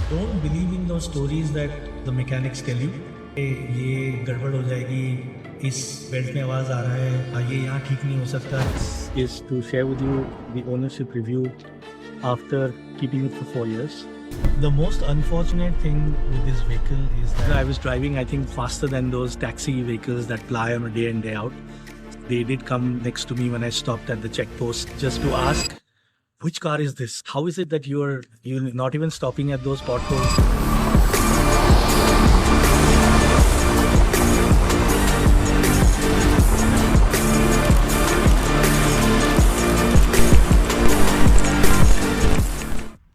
Don't believe in those stories that the mechanics tell you. ये गड़बड़ हो जाएगी, इस बेल्ट में आवाज़ आ रहा है, ये यहाँ ठीक नहीं हो सकता. Is to share with you the ownership review after keeping it for 4 years. The most unfortunate thing with this vehicle is that I was driving, I think, faster than those taxi vehicles that ply on a day in, day out. They did come next to me when I stopped at the checkpost just to ask, which car is this? How is it that you're not even stopping at those potholes?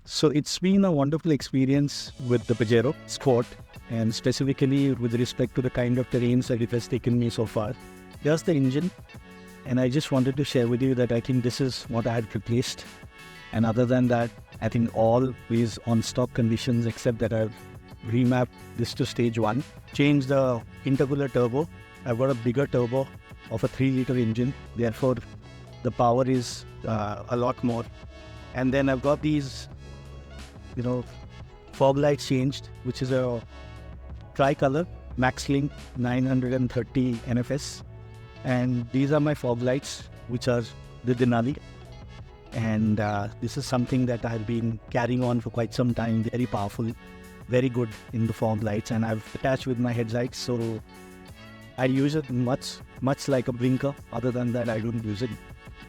So it's been a wonderful experience with the Pajero Sport, and specifically with respect to the kind of terrains that it has taken me so far. Here's the engine, and I just wanted to share with you that I think this is what I had replaced. And other than that, I think all is on stock conditions, except that I've remapped this to stage 1. Changed the intercooler turbo. I've got a bigger turbo of a 3-liter engine. Therefore, the power is a lot more. And then I've got these, fog lights changed, which is a tricolor MaxLink 930 NFS. And these are my fog lights, which are the Denali. And this is something that I've been carrying on for quite some time. Very powerful, very good in the fog lights, and I've attached with my headlights, so I use it much like a blinker. Other than that, I don't use it.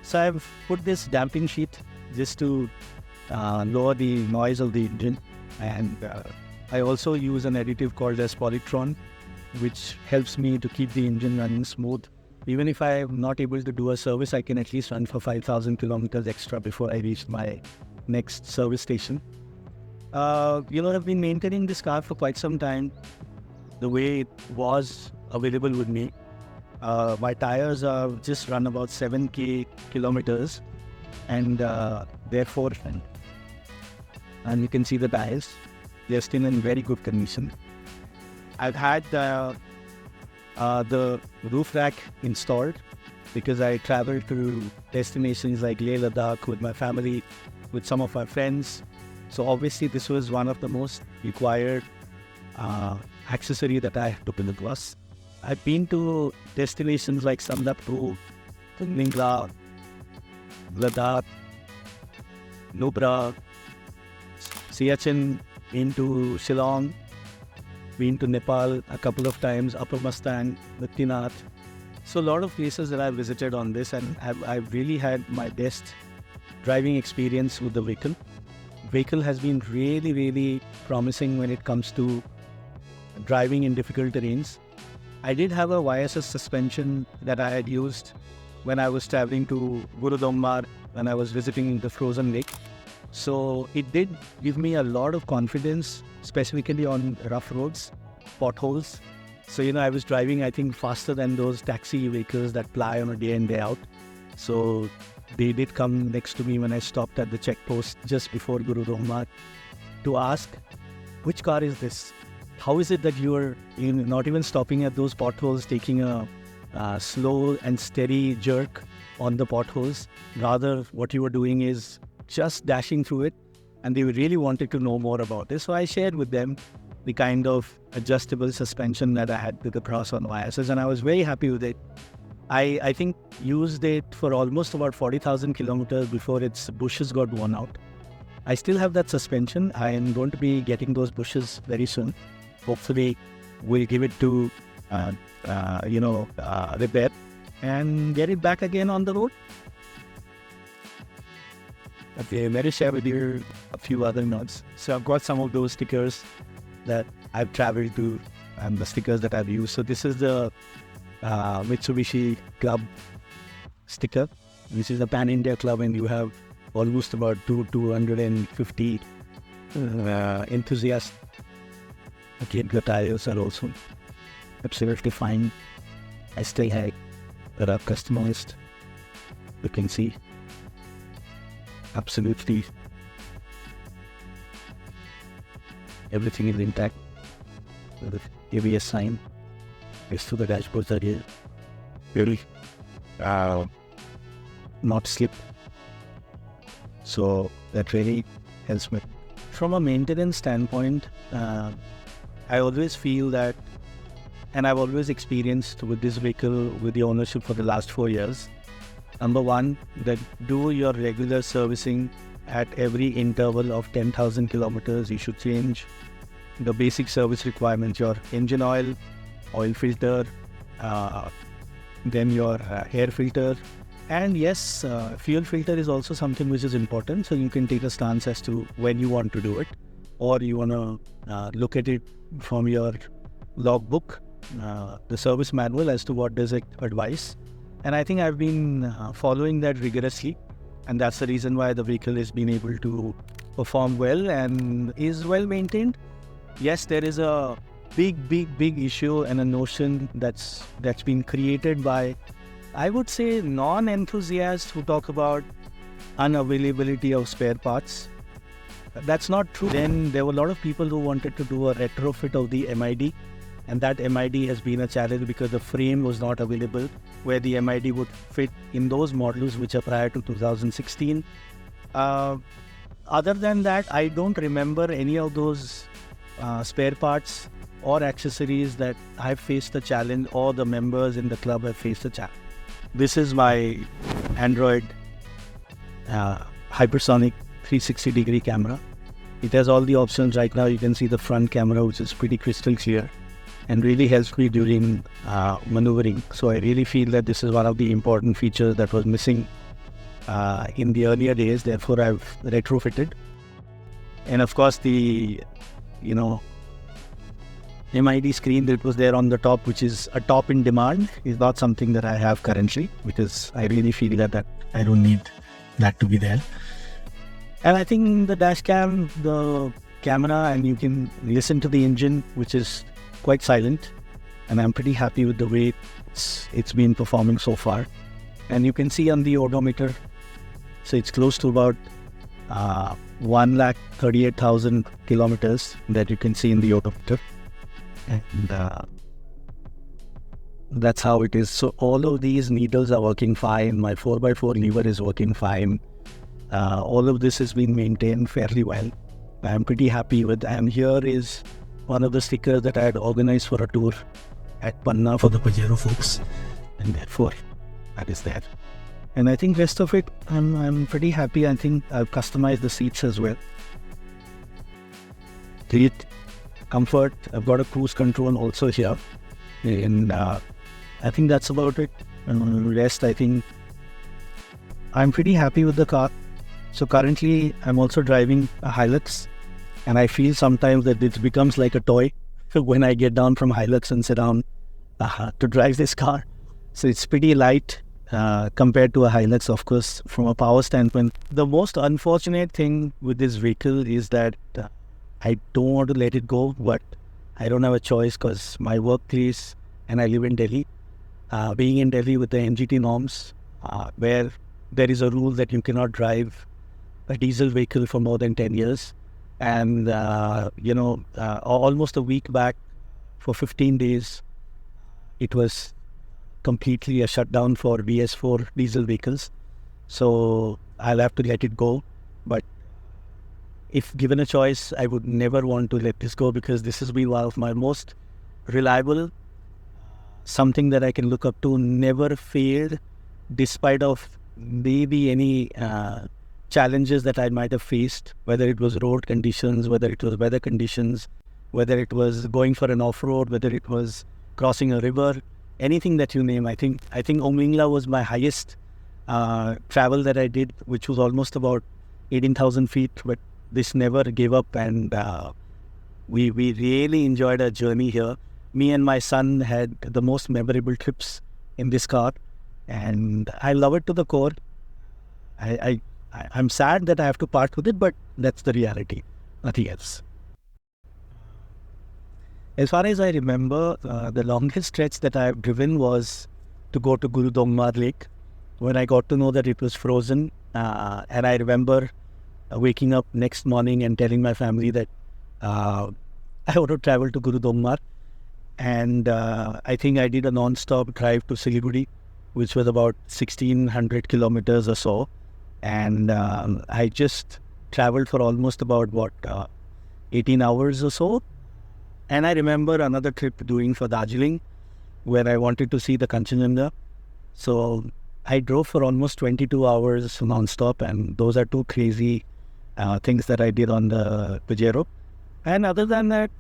So I've put this damping sheet just to lower the noise of the engine, and I also use an additive called as Polytron, which helps me to keep the engine running smooth. Even if I'm not able to do a service, I can at least run for 5,000 kilometers extra before I reach my next service station. I've been maintaining this car for quite some time, the way it was available with me. My tires just run about 7k kilometers, and therefore, and you can see the tires, they're still in very good condition. I've had the roof rack installed because I travel to destinations like Leh Ladakh with my family, with some of my friends. So obviously this was one of the most required accessory that I had to put across. I've been to destinations like Sandapur, Ningla, Ladakh, Nubra, Siachen, been to Shillong, been to Nepal a couple of times, Upper Mustang, Badrinath. So a lot of places that I've visited on this, and I've really had my best driving experience with the vehicle. Vehicle has been really, really promising when it comes to driving in difficult terrains. I did have a YSS suspension that I had used when I was traveling to Gurudongmar, when I was visiting the frozen lake. So it did give me a lot of confidence, specifically on rough roads, potholes. So, I was driving, I think, faster than those taxi vehicles that ply on a day in, day out. So they did come next to me when I stopped at the checkpost just before Gurudongmar to ask, which car is this? How is it that you're not even stopping at those potholes, taking a slow and steady jerk on the potholes? Rather, what you were doing is just dashing through it, and they really wanted to know more about this. So I shared with them the kind of adjustable suspension that I had with the cross on YSS, and I was very happy with it. I think used it for almost about 40,000 kilometers before its bushes got worn out. I still have that suspension. I am going to be getting those bushes very soon. Hopefully, we'll give it to repair and get it back again on the road. Okay, let me share with you a few other notes. So I've got some of those stickers that I've traveled to and the stickers that I've used. So this is the Mitsubishi Club sticker, which is a Pan-India club, and you have almost about 250 enthusiasts. Again, the tires are also absolutely fine. I still have that are customized. You can see absolutely everything is intact. The ABS sign is to the dashboards are here. Really not slip. So that really helps me from a maintenance standpoint, I always feel that, and I've always experienced with this vehicle, with the ownership for the last 4 years. Number one, that do your regular servicing at every interval of 10,000 kilometers. You should change the basic service requirements, your engine oil filter, then your air filter. And yes, fuel filter is also something which is important. So you can take a stance as to when you want to do it, or you want to look at it from your logbook, the service manual, as to what does it advise. And I think I've been following that rigorously, and that's the reason why the vehicle has been able to perform well and is well maintained. Yes, there is a big issue and a notion that's been created by, I would say, non-enthusiasts who talk about unavailability of spare parts. That's not true. Then there were a lot of people who wanted to do a retrofit of the MID, and that MID has been a challenge because the frame was not available where the MID would fit in those models which are prior to 2016. Other than that, I don't remember any of those spare parts or accessories that I've faced a challenge, or the members in the club have faced a challenge. This is my Android hypersonic 360-degree camera. It has all the options. Right now you can see the front camera, which is pretty crystal clear and really helps me during maneuvering. So I really feel that this is one of the important features that was missing in the earlier days. Therefore, I've retrofitted. And of course, the MID screen that was there on the top, which is a top in demand, is not something that I have currently, because I really feel that I don't need that to be there. And I think the dash cam, the camera, and you can listen to the engine, which is quite silent, and I'm pretty happy with the way it's been performing so far. And you can see on the odometer, so it's close to about 138,000 kilometers that you can see in the odometer, and that's how it is. So all of these needles are working fine. My 4x4 lever is working fine. All of this has been maintained fairly well. I'm pretty happy with. And here is one of the stickers that I had organized for a tour at Panna for the Pajero folks, and therefore that is there. And I think rest of it, I'm pretty happy. I think I've customized the seats as well. Great comfort. I've got a cruise control also here, and I think that's about it. And rest, I think I'm pretty happy with the car. So currently I'm also driving a Hilux, and I feel sometimes that it becomes like a toy when I get down from Hilux and sit down to drive this car. So it's pretty light compared to a Hilux, of course, from a power standpoint. The most unfortunate thing with this vehicle is that I don't want to let it go, but I don't have a choice because my workplace, and I live in Delhi. Being in Delhi with the NGT norms, where there is a rule that you cannot drive a diesel vehicle for more than 10 years. And, almost a week back, for 15 days, it was completely a shutdown for BS4 diesel vehicles. So I'll have to let it go. But if given a choice, I would never want to let this go, because this has been one of my most reliable, something that I can look up to, never failed, despite of maybe any challenges that I might have faced, whether it was road conditions, whether it was weather conditions, whether it was going for an off-road, whether it was crossing a river, anything that you name. I think Omingla was my highest travel that I did, which was almost about 18,000 feet, but this never gave up, and we really enjoyed our journey here. Me and my son had the most memorable trips in this car, and I love it to the core. I'm sad that I have to part with it, but that's the reality, nothing else. As far as I remember, the longest stretch that I've driven was to go to Guru Dongmar Lake, when I got to know that it was frozen. And I remember waking up next morning and telling my family that I want to travel to Guru Dongmar. And I think I did a non-stop drive to Siliguri, which was about 1,600 kilometers or so. And I just traveled for almost about 18 hours or so. And I remember another trip doing for Darjeeling where I wanted to see the Kanchenjunga. So I drove for almost 22 hours non-stop, and those are two crazy things that I did on the Pajero. And other than that,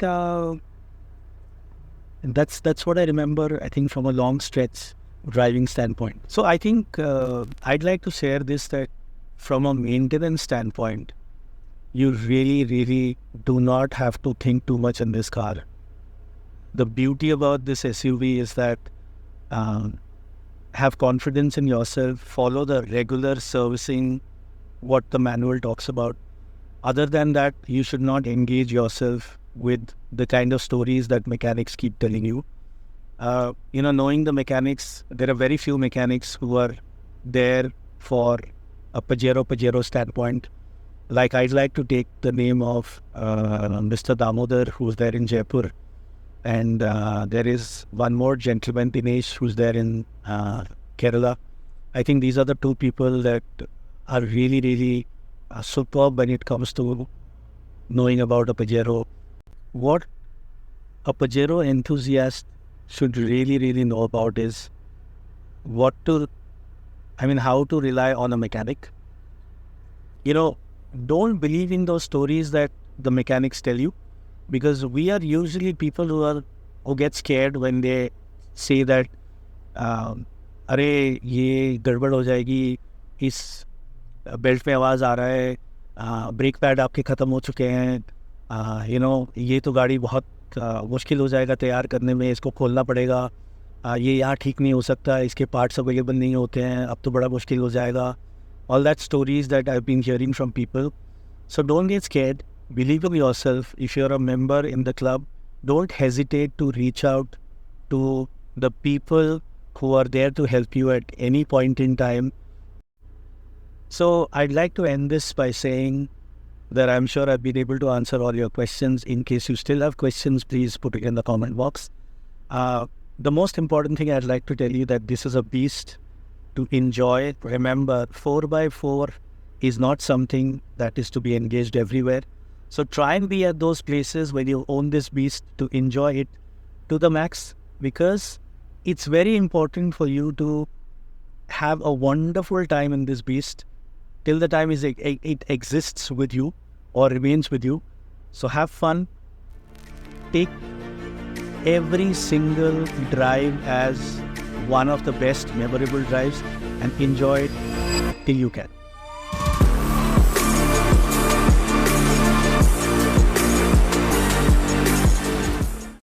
that's what I remember, I think, from a long stretch driving standpoint. So I think I'd like to share this, that from a maintenance standpoint, you really, really do not have to think too much in this car. The beauty about this SUV is that have confidence in yourself, follow the regular servicing, what the manual talks about. Other than that, you should not engage yourself with the kind of stories that mechanics keep telling you. Knowing the mechanics, there are very few mechanics who are there for a Pajero standpoint. Like, I'd like to take the name of Mr. Damodar, who's there in Jaipur. And there is one more gentleman, Dinesh, who's there in Kerala. I think these are the two people that are really, really superb when it comes to knowing about a Pajero. What a Pajero enthusiast should really, really know about is how to rely on a mechanic. Don't believe in those stories that the mechanics tell you, because we are usually people who get scared when they say that अरे ये गड़बड़ हो जाएगी, इस belt में आवाज़ आ रहा है, ब्रेक पैड आपके ख़त्म हो चुके हैं, ये तो गाड़ी बहुत मुश्किल हो जाएगा तैयार करने में, इसको खोलना पड़ेगा, ये यहाँ ठीक नहीं हो सकता, इसके पार्ट्स अवेलेबल नहीं होते हैं, अब तो बड़ा मुश्किल हो जाएगा. All that stories that I've been hearing from people. So don't get scared. Believe in yourself. If you're a member in the club, don't hesitate to reach out to the people who are there to help you at any point in time. So I'd like to end this by saying that I'm sure I've been able to answer all your questions. In case you still have questions, please put it in the comment box. The most important thing I'd like to tell you that this is a beast to enjoy. Remember, 4x4 is not something that is to be engaged everywhere. So try and be at those places when you own this beast to enjoy it to the max, because it's very important for you to have a wonderful time in this beast till the time it exists with you or remains with you. So have fun. Take every single drive as one of the best memorable drives and enjoy it till you can.